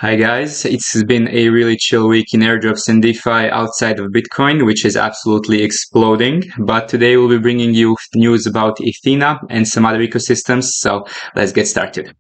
Hi guys, it's been a really chill week in airdrops and DeFi outside of Bitcoin, which is absolutely exploding. But today we'll be bringing you news about Ethena and some other ecosystems, so let's get started.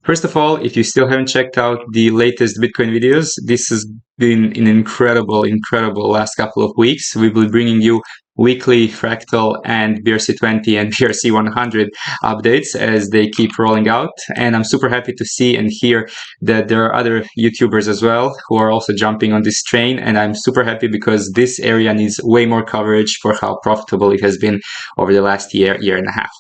First of all, if you still haven't checked out the latest Bitcoin videos, this has been an incredible last couple of weeks. We will be bringing you weekly Fractal and BRC20 and BRC100 updates as they keep rolling out. And I'm super happy to see and hear that there are other YouTubers as well who are also jumping on this train. And I'm super happy because this area needs way more coverage for how profitable it has been over the last year and a half.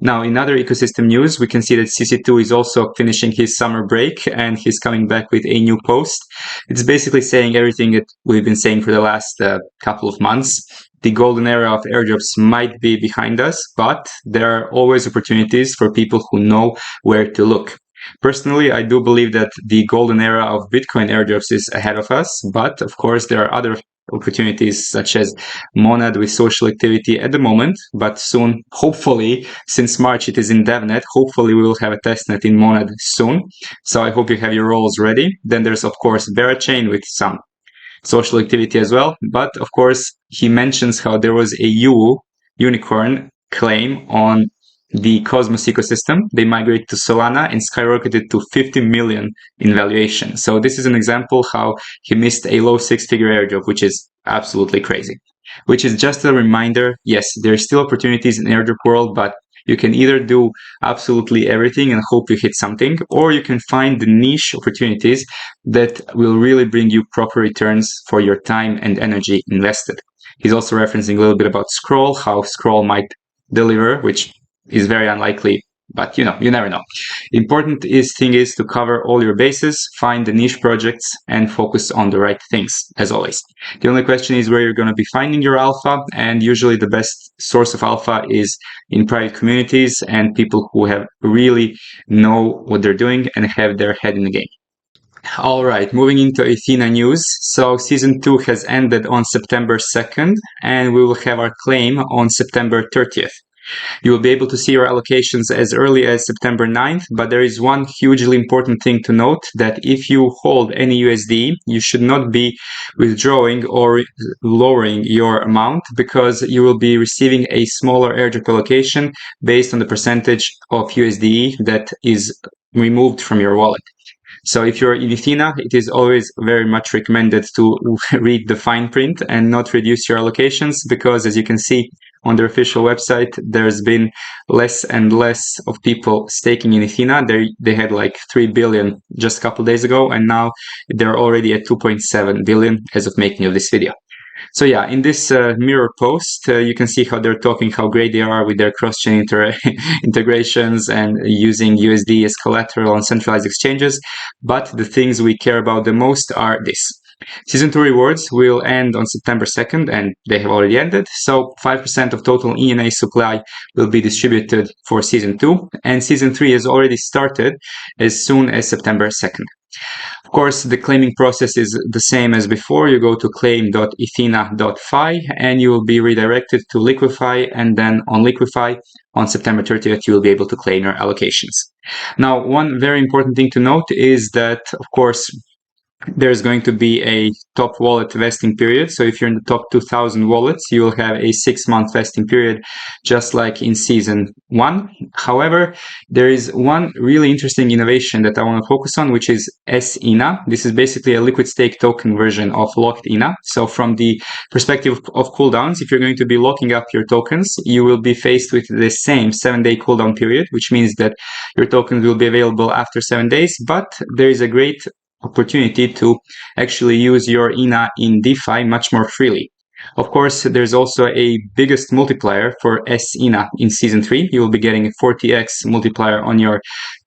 Now, in other ecosystem news, we can see that CC2 is also finishing his summer break and he's coming back with a new post. It's basically saying everything that we've been saying for the last couple of months. The golden era of airdrops might be behind us, but there are always opportunities for people who know where to look. Personally, I do believe that the golden era of Bitcoin airdrops is ahead of us, but of course there are other opportunities such as Monad with social activity at the moment, but soon, hopefully, since March it is in DevNet, hopefully we will have a testnet in Monad soon. So I hope you have your roles ready. Then there's of course Vechain with some social activity as well. But of course, he mentions how there was a unicorn claim on the Cosmos ecosystem. They migrated to Solana and skyrocketed to 50 million in valuation. So this is an example how he missed a low six-figure airdrop, which is absolutely crazy. Which is just a reminder, yes, there are still opportunities in airdrop world, but you can either do absolutely everything and hope you hit something, or you can find the niche opportunities that will really bring you proper returns for your time and energy invested. He's also referencing a little bit about Scroll, how Scroll might deliver, which is very unlikely, but you never know. Important thing is to cover all your bases, find the niche projects, and focus on the right things, as always. The only question is where you're going to be finding your alpha, and usually the best source of alpha is in private communities and people who have really know what they're doing and have their head in the game. All right, moving into Ethena news. So season 2 has ended on September 2nd, and we will have our claim on September 30th. You will be able to see your allocations as early as September 9th, but there is one hugely important thing to note, that if you hold any USD, you should not be withdrawing or lowering your amount, because you will be receiving a smaller airdrop allocation based on the percentage of USD that is removed from your wallet. So if you're in Ethena, it is always very much recommended to read the fine print and not reduce your allocations, because as you can see on their official website, there's been less and less of people staking in Ethena. They had like 3 billion just a couple of days ago, and now they're already at 2.7 billion as of making of this video. So yeah, in this mirror post, you can see how they're talking how great they are with their cross-chain integrations and using USD as collateral on centralized exchanges. But the things we care about the most are this. Season 2 rewards will end on September 2nd, and they have already ended. So 5% of total ENA supply will be distributed for Season 2, and Season 3 has already started as soon as September 2nd. Of course, the claiming process is the same as before. You go to claim.ethena.fi and you will be redirected to Liquify, and then on Liquify on September 30th, you will be able to claim your allocations. Now, one very important thing to note is that, of course, there's going to be a top wallet vesting period. So if you're in the top 2,000 wallets, you will have a 6-month vesting period, just like in season 1. However, there is one really interesting innovation that I want to focus on, which is SENA. This is basically a liquid stake token version of locked ENA. So from the perspective of cooldowns, if you're going to be locking up your tokens, you will be faced with the same 7-day cooldown period, which means that your tokens will be available after 7 days, but there is a great opportunity to actually use your ENA in DeFi much more freely. Of course, there's also a biggest multiplier for SENA in Season 3. You will be getting a 40x multiplier on your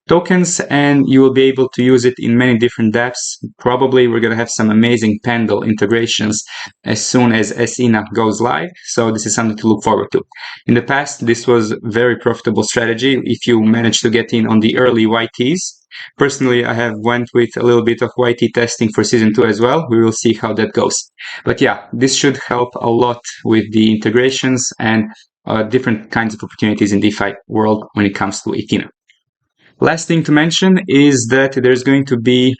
tokens, and you will be able to use it in many different dApps. Probably we're going to have some amazing Pendle integrations as soon as SENA goes live, so this is something to look forward to. In the past, this was a very profitable strategy if you managed to get in on the early YTs. Personally, I have went with a little bit of YT testing for Season 2 as well. We will see how that goes. But yeah, this should help a lot with the integrations and different kinds of opportunities in DeFi world when it comes to Ethena. Last thing to mention is that there's going to be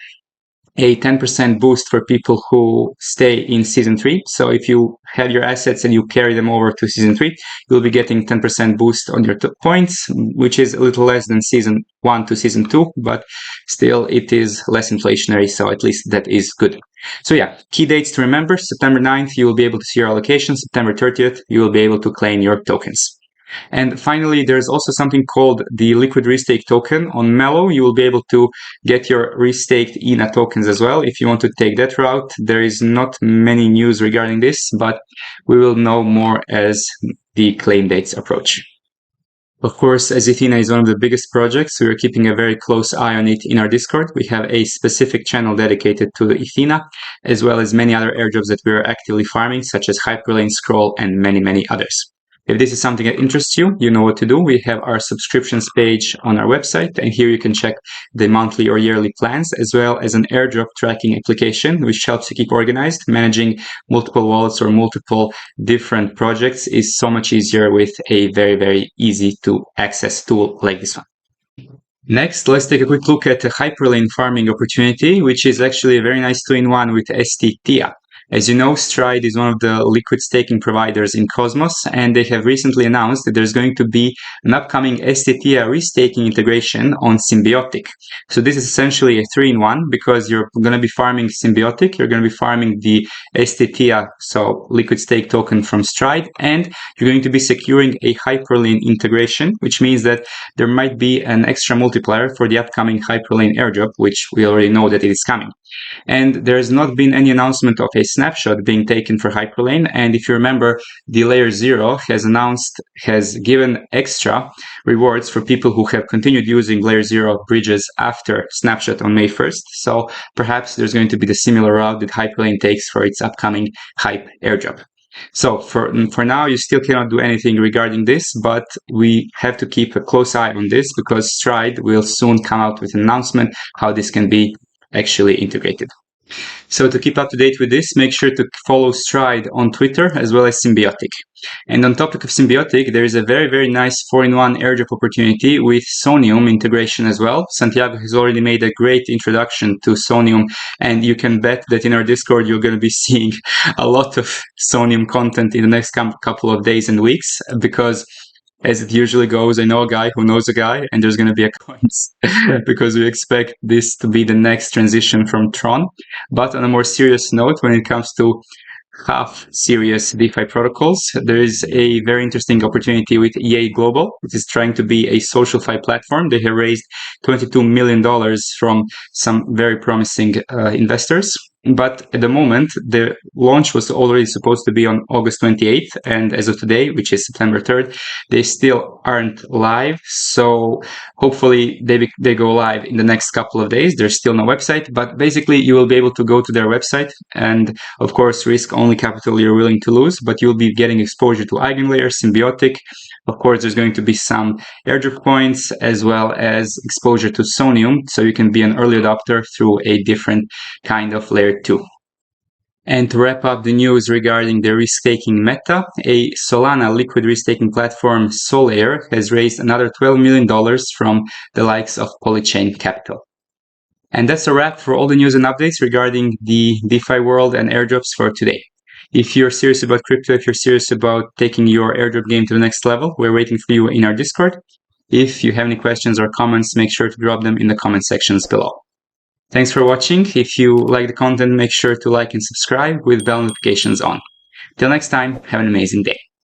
a 10% boost for people who stay in Season 3. So if you have your assets and you carry them over to Season 3, you'll be getting 10% boost on your points, which is a little less than Season 1 to Season 2, but still it is less inflationary, so at least that is good. So yeah, key dates to remember: September 9th, you will be able to see your allocation. September 30th, you will be able to claim your tokens. And finally, there's also something called the liquid restake token. On Mellow, you will be able to get your restaked Ethena tokens as well. If you want to take that route, there is not many news regarding this, but we will know more as the claim dates approach. Of course, as Ethena is one of the biggest projects, we are keeping a very close eye on it in our Discord. We have a specific channel dedicated to the Ethena, as well as many other airdrops that we are actively farming, such as Hyperlane, Scroll, and many, many others. If this is something that interests you, you know what to do. We have our subscriptions page on our website, and here you can check the monthly or yearly plans, as well as an airdrop tracking application, which helps you keep organized. Managing multiple wallets or multiple different projects is so much easier with a very, very easy to access tool like this one. Next, let's take a quick look at a Hyperlane farming opportunity, which is actually a very nice 2-in-1 with STTIA. As you know, Stride is one of the liquid staking providers in Cosmos, and they have recently announced that there's going to be an upcoming STTIA restaking integration on Symbiotic. So this is essentially a 3-in-1 because you're going to be farming Symbiotic, you're going to be farming the STTIA, so liquid stake token from Stride, and you're going to be securing a Hyperlane integration, which means that there might be an extra multiplier for the upcoming Hyperlane airdrop, which we already know that it is coming. And there's not been any announcement of a snapshot being taken for Hyperlane. And if you remember, the Layer 0 has given extra rewards for people who have continued using Layer 0 bridges after snapshot on May 1st. So perhaps there's going to be the similar route that Hyperlane takes for its upcoming Hype airdrop. So for now, you still cannot do anything regarding this, but we have to keep a close eye on this because Stride will soon come out with an announcement how this can be actually integrated. So to keep up to date with this, make sure to follow Stride on Twitter as well as Symbiotic. And on topic of Symbiotic, there is a very, very nice 4-in-1 airdrop opportunity with Soneium integration as well. Santiago has already made a great introduction to Soneium, and you can bet that in our Discord you're going to be seeing a lot of Soneium content in the next couple of days and weeks, because as it usually goes, I know a guy who knows a guy, and there's going to be a coins because we expect this to be the next transition from Tron. But on a more serious note, when it comes to half-serious DeFi protocols, there is a very interesting opportunity with EA Global, which is trying to be a SocialFi platform. They have raised $22 million from some very promising investors. But at the moment, the launch was already supposed to be on August 28th. And as of today, which is September 3rd, they still aren't live. So hopefully they go live in the next couple of days. There's still no website, but basically you will be able to go to their website and of course risk only capital you're willing to lose, but you'll be getting exposure to Eigenlayer, Symbiotic. Of course, there's going to be some airdrop points as well as exposure to Soneium, so you can be an early adopter through a different kind of layer 2. And to wrap up the news regarding the risk-taking Meta, a Solana liquid risk-taking platform Solair has raised another $12 million from the likes of Polychain Capital. And that's a wrap for all the news and updates regarding the DeFi world and airdrops for today. If you're serious about crypto, if you're serious about taking your airdrop game to the next level, we're waiting for you in our Discord. If you have any questions or comments, make sure to drop them in the comment sections below. Thanks for watching. If you like the content, make sure to like and subscribe with bell notifications on. Till next time, have an amazing day.